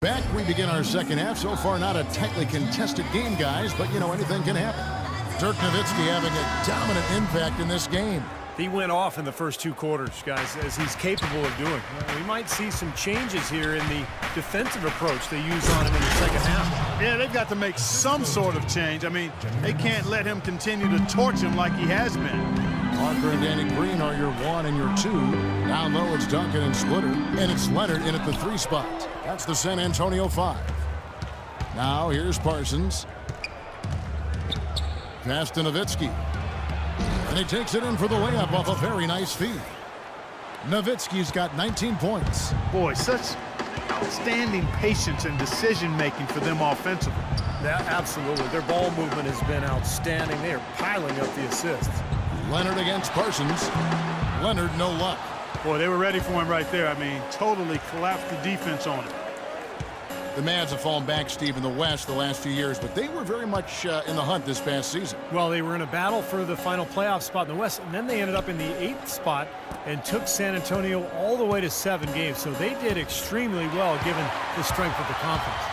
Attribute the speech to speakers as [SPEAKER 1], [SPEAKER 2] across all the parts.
[SPEAKER 1] Back we begin our second half. So far, not a tightly contested game, guys, but, you know, anything can happen. Dirk Nowitzki having a dominant impact in this game.
[SPEAKER 2] He went off in the first 2 quarters, guys, as he's capable of doing. We might see some changes here in the defensive approach they use on him in the second half.
[SPEAKER 3] Yeah, they've got to make some sort of change. I mean, they can't let him continue to torch him like he has been.
[SPEAKER 1] Parker and Danny Green are your 1 and your 2. Down low, it's Duncan and Splitter, and it's Leonard in at the 3 spot. That's the San Antonio 5. Now here's Parsons. Pass to Nowitzki. And he takes it in for the layup off a very nice feed. Nowitzki's got 19 points.
[SPEAKER 3] Boy, such outstanding patience and decision-making for them offensively.
[SPEAKER 2] Yeah, absolutely. Their ball movement has been outstanding. They are piling up the assists.
[SPEAKER 1] Leonard against Parsons. Leonard, no luck.
[SPEAKER 3] Boy, they were ready for him right there. I mean, totally collapsed the defense on him.
[SPEAKER 1] The Mavs have fallen back, Steve, in the West the last few years, but they were very much in the hunt this past season.
[SPEAKER 2] Well, they were in a battle for the final playoff spot in the West, and then they ended up in the 8th spot and took San Antonio all the way to 7 games. So they did extremely well given the strength of the conference.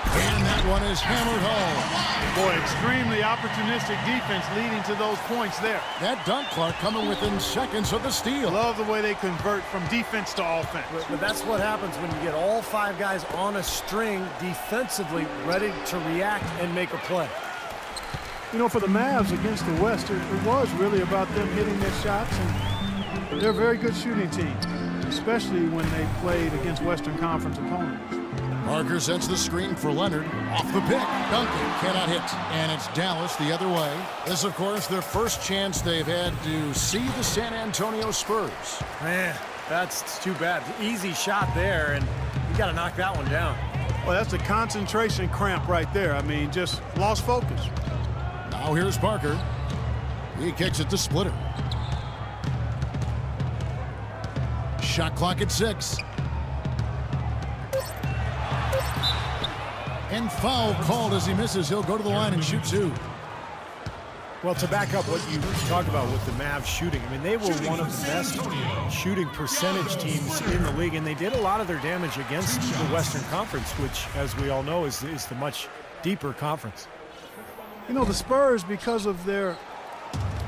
[SPEAKER 1] And that one is hammered home.
[SPEAKER 3] Boy, extremely opportunistic defense leading to those points there.
[SPEAKER 1] That dunk, Clark, coming within seconds of the steal.
[SPEAKER 3] Love the way they convert from defense to offense.
[SPEAKER 2] But that's what happens when you get all 5 guys on a string defensively ready to react and make a play.
[SPEAKER 4] You know, for the Mavs against the West, it was really about them hitting their shots, and they're a very good shooting team, especially when they played against Western Conference opponents.
[SPEAKER 1] Parker sets the screen for Leonard. Off the pick. Duncan cannot hit. And it's Dallas the other way. This, of course, their first chance they've had to see the San Antonio Spurs.
[SPEAKER 2] Man, that's too bad. Easy shot there, and you got to knock that one down.
[SPEAKER 3] Well, that's a concentration cramp right there. I mean, just lost focus.
[SPEAKER 1] Now here's Parker. He kicks it to Splitter. Shot clock at 6. And foul called as he misses. He'll go to the line and shoot 2.
[SPEAKER 2] Well, to back up what you talked about with the Mavs shooting, I mean, they were one of the best shooting percentage teams in the league, and they did a lot of their damage against the Western Conference, which, as we all know, is the much deeper conference.
[SPEAKER 4] You know, the Spurs, because of their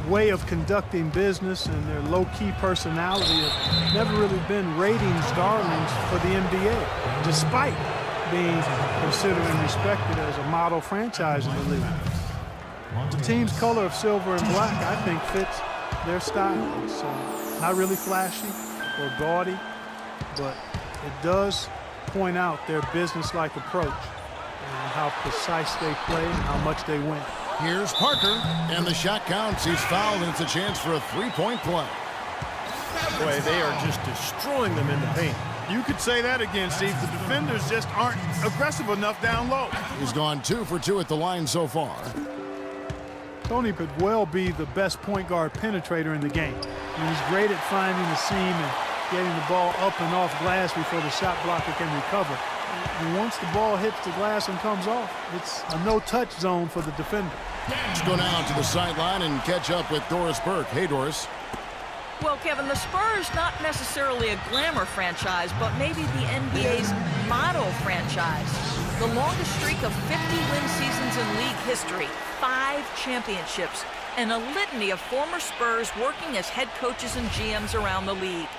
[SPEAKER 4] way of conducting business and their low-key personality, have never really been ratings darlings for the NBA, despite being considered and respected as a model franchise in the league. The team's color of silver and black, I think, fits their style. It's not really flashy or gaudy, but it does point out their business-like approach and how precise they play and how much they win.
[SPEAKER 1] Here's Parker, and the shot counts. He's fouled, and it's a chance for a 3-point play.
[SPEAKER 2] Boy, they are just destroying them in the paint.
[SPEAKER 3] You could say that again, Steve. The defenders just aren't aggressive enough down low.
[SPEAKER 1] He's gone 2 for 2 at the line so far.
[SPEAKER 4] Tony could well be the best point guard penetrator in the game. And he's great at finding the seam and getting the ball up and off glass before the shot blocker can recover. And once the ball hits the glass and comes off, it's a no-touch zone for the defender.
[SPEAKER 1] Let's go now to the sideline and catch up with Doris Burke. Hey, Doris.
[SPEAKER 5] Well, Kevin, the Spurs, not necessarily a glamour franchise, but maybe the NBA's model franchise. The longest streak of 50-win seasons in league history, 5 championships, and a litany of former Spurs working as head coaches and GMs around the league.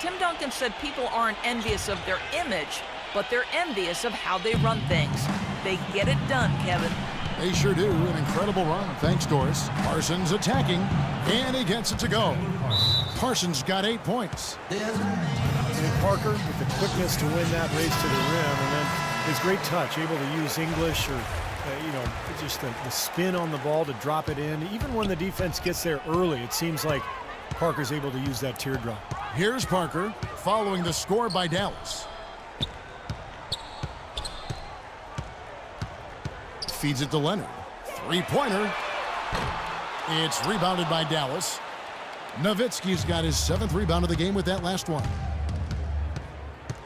[SPEAKER 5] Tim Duncan said people aren't envious of their image, but they're envious of how they run things. They get it done, Kevin.
[SPEAKER 1] They sure do. An incredible run. Thanks, Doris. Parsons attacking, and he gets it to go. Parsons got 8 points.
[SPEAKER 2] And Parker with the quickness to win that race to the rim, and then his great touch, able to use English or, just the spin on the ball to drop it in. Even when the defense gets there early, it seems like Parker's able to use that teardrop.
[SPEAKER 1] Here's Parker following the score by Dallas. Feeds it to Leonard. 3-pointer. It's rebounded by Dallas. Nowitzki's got his 7th rebound of the game with that last one.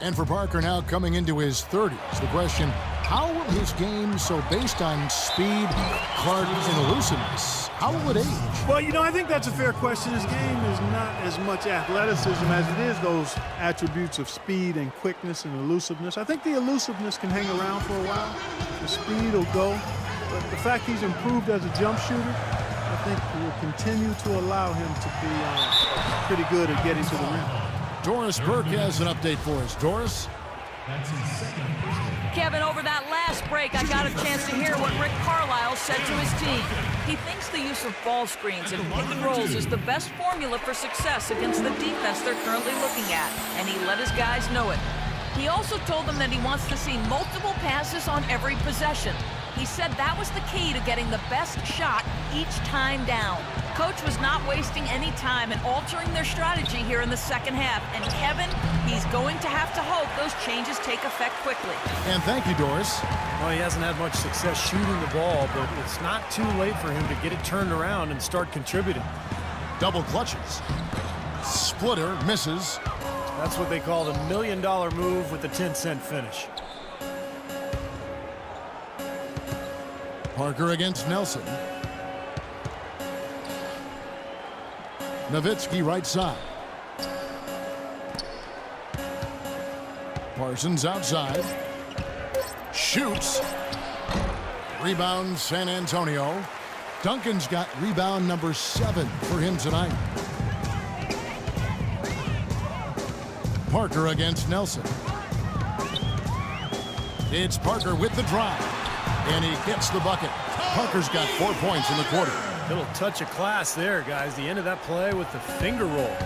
[SPEAKER 1] And for Parker now coming into his 30s, the question, How will his game, so based on speed, heart, and elusiveness, how will it age?
[SPEAKER 4] Well, I think that's a fair question. His game is not as much athleticism as it is those attributes of speed and quickness and elusiveness. I think the elusiveness can hang around for a while. The speed will go. But the fact he's improved as a jump shooter, I think will continue to allow him to be pretty good at getting to the rim.
[SPEAKER 1] Doris Burke has an update for us. Doris?
[SPEAKER 5] Kevin, over that last break, I got a chance to hear what Rick Carlisle said to his team. He thinks the use of ball screens and pick and rolls is the best formula for success against the defense they're currently looking at, and he let his guys know it. He also told them that he wants to see multiple passes on every possession. He said that was the key to getting the best shot each time down. Coach was not wasting any time in altering their strategy here in the second half. And Kevin, he's going to have to hope those changes take effect quickly.
[SPEAKER 1] And thank you, Doris.
[SPEAKER 2] Well, he hasn't had much success shooting the ball, but it's not too late for him to get it turned around and start contributing.
[SPEAKER 1] Double clutches. Splitter misses.
[SPEAKER 2] That's what they call the $1 million move with the 10-cent finish.
[SPEAKER 1] Parker against Nelson. Nowitzki right side. Parsons outside. Shoots. Rebound San Antonio. Duncan's got rebound number 7 for him tonight. Parker against Nelson. It's Parker with the drive. And he hits the bucket. Parker's got 4 points in the quarter.
[SPEAKER 2] Little touch of class there, guys. The end of that play with the finger roll.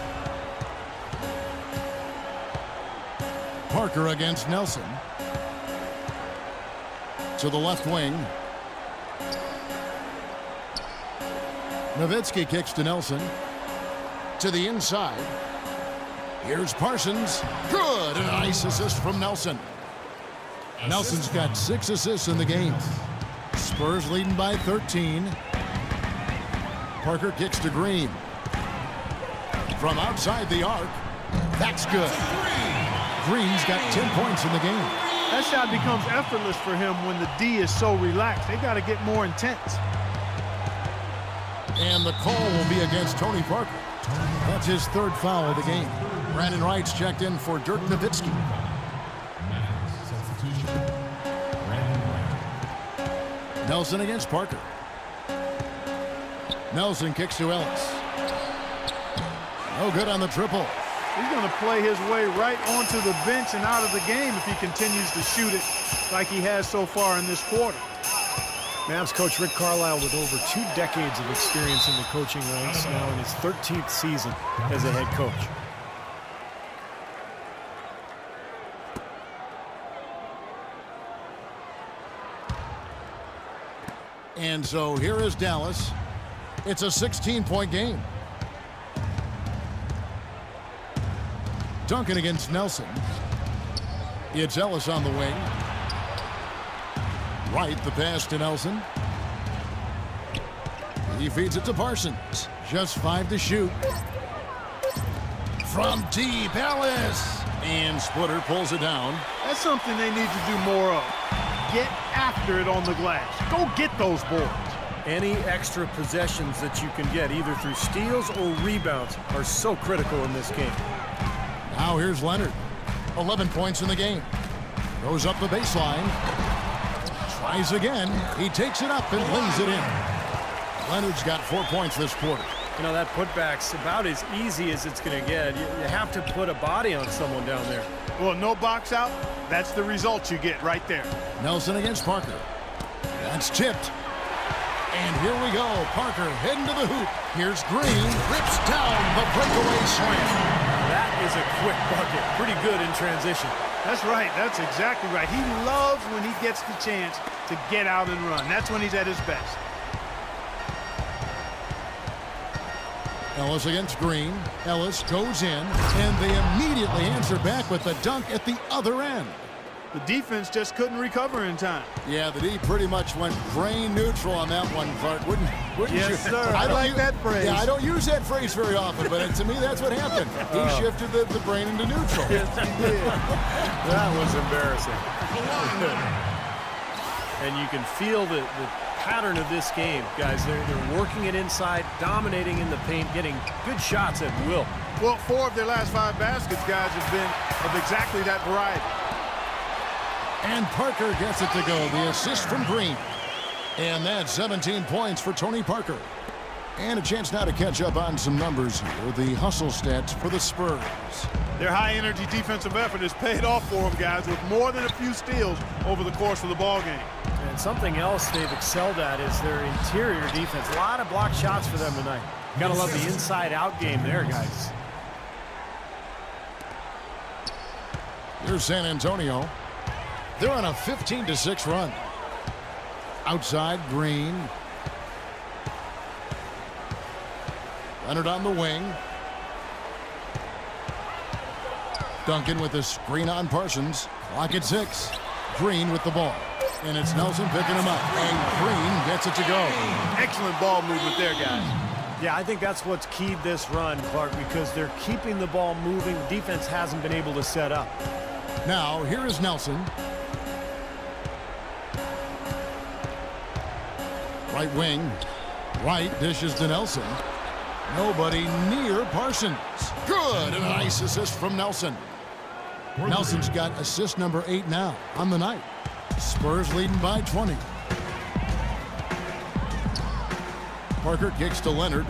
[SPEAKER 1] Parker against Nelson. To the left wing. Nowitzki kicks to Nelson. To the inside. Here's Parsons. Good. And a nice assist from Nelson. Nelson's got 6 assists in the game. Spurs leading by 13. Parker kicks to Green. From outside the arc. That's good. Green's got 10 points in the game.
[SPEAKER 4] That shot becomes effortless for him when the D is so relaxed. They got to get more intense.
[SPEAKER 1] And the call will be against Tony Parker. That's his 3rd foul of the game. Brandon Wright's checked in for Dirk Nowitzki. Nelson against Parker. Nelson kicks to Ellis. No good on the triple.
[SPEAKER 4] He's going to play his way right onto the bench and out of the game if he continues to shoot it like he has so far in this quarter.
[SPEAKER 2] Mavs coach Rick Carlisle with over 2 decades of experience in the coaching ranks, now in his 13th season as a head coach.
[SPEAKER 1] And so here is Dallas. It's a 16-point game. Duncan against Nelson. It's Ellis on the wing. Wright, the pass to Nelson. He feeds it to Parsons. Just 5 to shoot. From deep, Ellis. And Splitter pulls it down.
[SPEAKER 4] That's something they need to do more of. Get after it on the glass. Go get those boards.
[SPEAKER 2] Any extra possessions that you can get, either through steals or rebounds, are so critical in this game.
[SPEAKER 1] Now here's Leonard. 11 points in the game. Goes up the baseline. Tries again. He takes it up and lays it in. Leonard's got 4 points this quarter.
[SPEAKER 2] You know, that putback's about as easy as it's going to get. You have to put a body on someone down there.
[SPEAKER 4] Well, no box out. That's the result you get right there.
[SPEAKER 1] Nelson against Parker. That's tipped. And here we go. Parker heading to the hoop. Here's Green. Rips down the breakaway slam.
[SPEAKER 2] That is a quick bucket. Pretty good in transition.
[SPEAKER 4] That's right. That's exactly right. He loves when he gets the chance to get out and run. That's when he's at his best.
[SPEAKER 1] Ellis against Green. Ellis goes in, and they immediately answer back with the dunk at the other end.
[SPEAKER 4] The defense just couldn't recover in time.
[SPEAKER 1] Yeah, the D pretty much went brain neutral on that one, Clark. Wouldn't
[SPEAKER 4] yes,
[SPEAKER 1] you?
[SPEAKER 4] Sir. I like that phrase.
[SPEAKER 1] Yeah, I don't use that phrase very often, but to me, that's what happened. He shifted the brain into neutral.
[SPEAKER 4] Yes, he did.
[SPEAKER 2] That was embarrassing. And you can feel the pattern of this game, guys. They're working it inside, dominating in the paint, getting good shots at will.
[SPEAKER 3] Well, 4 of their last 5 baskets, guys, have been of exactly that variety.
[SPEAKER 1] And Parker gets it to go. The assist from Green. And that's 17 points for Tony Parker. And a chance now to catch up on some numbers here. The hustle stats for the Spurs.
[SPEAKER 3] Their high-energy defensive effort has paid off for them, guys, with more than a few steals over the course of the ballgame.
[SPEAKER 2] And something else they've excelled at is their interior defense. A lot of blocked shots for them tonight. Gotta love the inside-out game there, guys.
[SPEAKER 1] Here's San Antonio. They're on a 15-6 run. Outside, Green. Leonard on the wing. Duncan with a screen on Parsons. Clock at 6. Green with the ball. And it's Nelson picking him up. And Green gets it to go.
[SPEAKER 3] Excellent ball movement there, guys.
[SPEAKER 2] Yeah, I think that's what's keyed this run, Clark, because they're keeping the ball moving. Defense hasn't been able to set up.
[SPEAKER 1] Now, here is Nelson. Right wing. Right dishes to Nelson. Nobody near Parsons. Good, and a nice assist from Nelson. Nelson's got assist number 8 now on the night. Spurs leading by 20. Parker kicks to Leonard.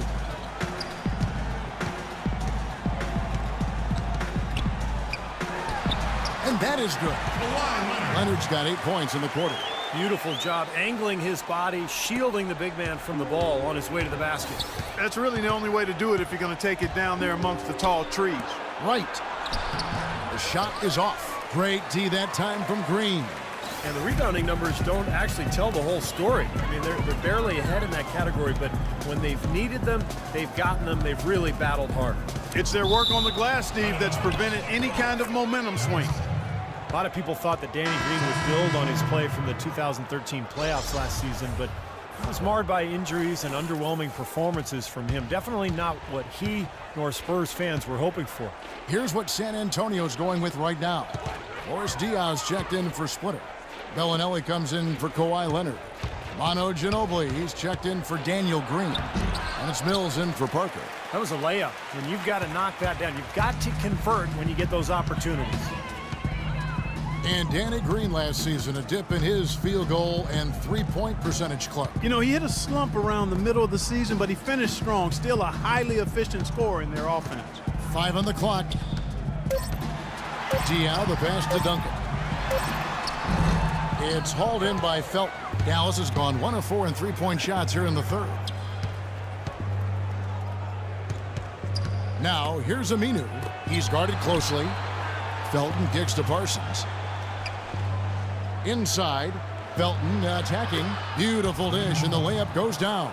[SPEAKER 1] And that is good. Leonard's got 8 points in the quarter.
[SPEAKER 2] Beautiful job angling his body, shielding the big man from the ball on his way to the basket.
[SPEAKER 3] That's really the only way to do it if you're going to take it down there amongst the tall trees.
[SPEAKER 1] Right. The shot is off. Great D that time from Green.
[SPEAKER 2] And the rebounding numbers don't actually tell the whole story. I mean, they're barely ahead in that category, but when they've needed them, they've gotten them. They've really battled hard.
[SPEAKER 3] It's their work on the glass, Steve, that's prevented any kind of momentum swing.
[SPEAKER 2] A lot of people thought that Danny Green would build on his play from the 2013 playoffs last season, but it was marred by injuries and underwhelming performances from him. Definitely not what he nor Spurs fans were hoping for.
[SPEAKER 1] Here's what San Antonio's going with right now. Boris Diaz checked in for Splitter. Bellinelli comes in for Kawhi Leonard. Manu Ginobili, he's checked in for Daniel Green. And it's Mills in for Parker.
[SPEAKER 2] That was a layup, and you've got to knock that down. You've got to convert when you get those opportunities.
[SPEAKER 1] And Danny Green last season, a dip in his field goal and three-point percentage club.
[SPEAKER 3] You know, he hit a slump around the middle of the season, but he finished strong. Still a highly efficient scorer in their offense.
[SPEAKER 1] 5 on the clock. Diao, the pass to Duncan. It's hauled in by Felton. Dallas has gone 1 of 4 in three-point shots here in the third. Now, here's Aminu. He's guarded closely. Felton kicks to Parsons. Inside, Felton attacking. Beautiful dish, and the layup goes down.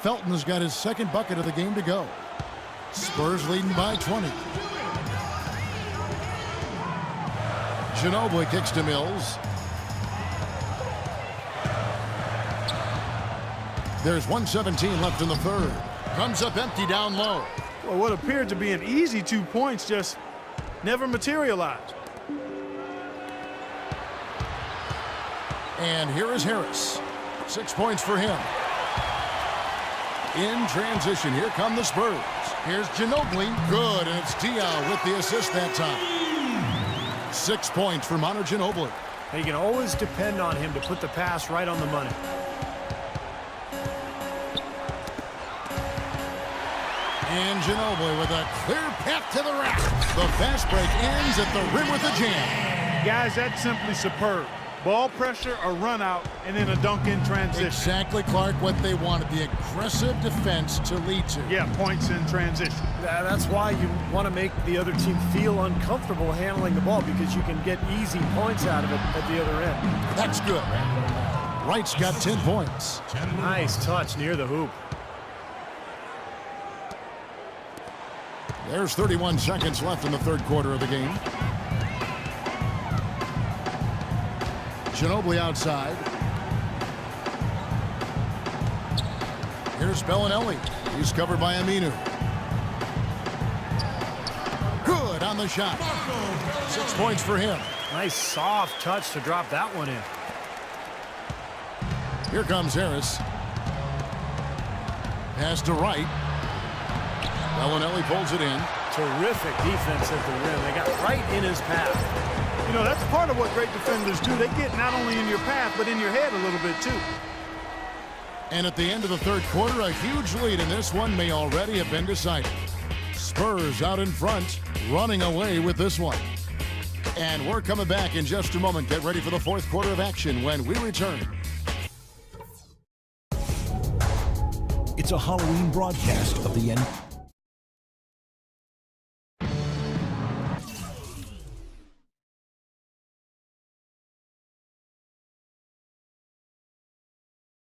[SPEAKER 1] Felton's got his second bucket of the game to go. Spurs leading by 20. Ginobili kicks to Mills. There's 1:17 left in the third. Comes up empty down low.
[SPEAKER 3] Well, what appeared to be an easy 2 points just never materialized.
[SPEAKER 1] And here is Harris. 6 points for him. In transition, here come the Spurs. Here's Ginobili. Good, and it's Diao with the assist that time. 6 points for Manu Ginobili.
[SPEAKER 2] You can always depend on him to put the pass right on the money.
[SPEAKER 1] And Ginobili with a clear path to the rack. The fast break ends at the rim with a jam.
[SPEAKER 3] Guys, that's simply superb. Ball pressure, a run out, and then a dunk in transition.
[SPEAKER 1] Exactly, Clark, what they wanted. The aggressive defense to lead to.
[SPEAKER 3] Yeah, points in transition.
[SPEAKER 2] That's why you want to make the other team feel uncomfortable handling the ball, because you can get easy points out of it at the other end.
[SPEAKER 1] That's good. Wright's got 10 points.
[SPEAKER 2] Nice touch near the hoop.
[SPEAKER 1] There's 31 seconds left in the third quarter of the game. Ginobili outside. Here's Bellinelli. He's covered by Aminu. Good on the shot. 6 points for him.
[SPEAKER 2] Nice soft touch to drop that one in.
[SPEAKER 1] Here comes Harris. Pass to Wright. Bellinelli pulls it in.
[SPEAKER 2] Terrific defense at the rim. They got right in his path.
[SPEAKER 3] You know, that's part of what great defenders do. They get not only in your path, but in your head a little bit too.
[SPEAKER 1] And at the end of the third quarter, a huge lead in this one may already have been decided. Spurs out in front, running away with this one. And we're coming back in just a moment. Get ready for the fourth quarter of action when we return.
[SPEAKER 6] It's a Halloween broadcast of the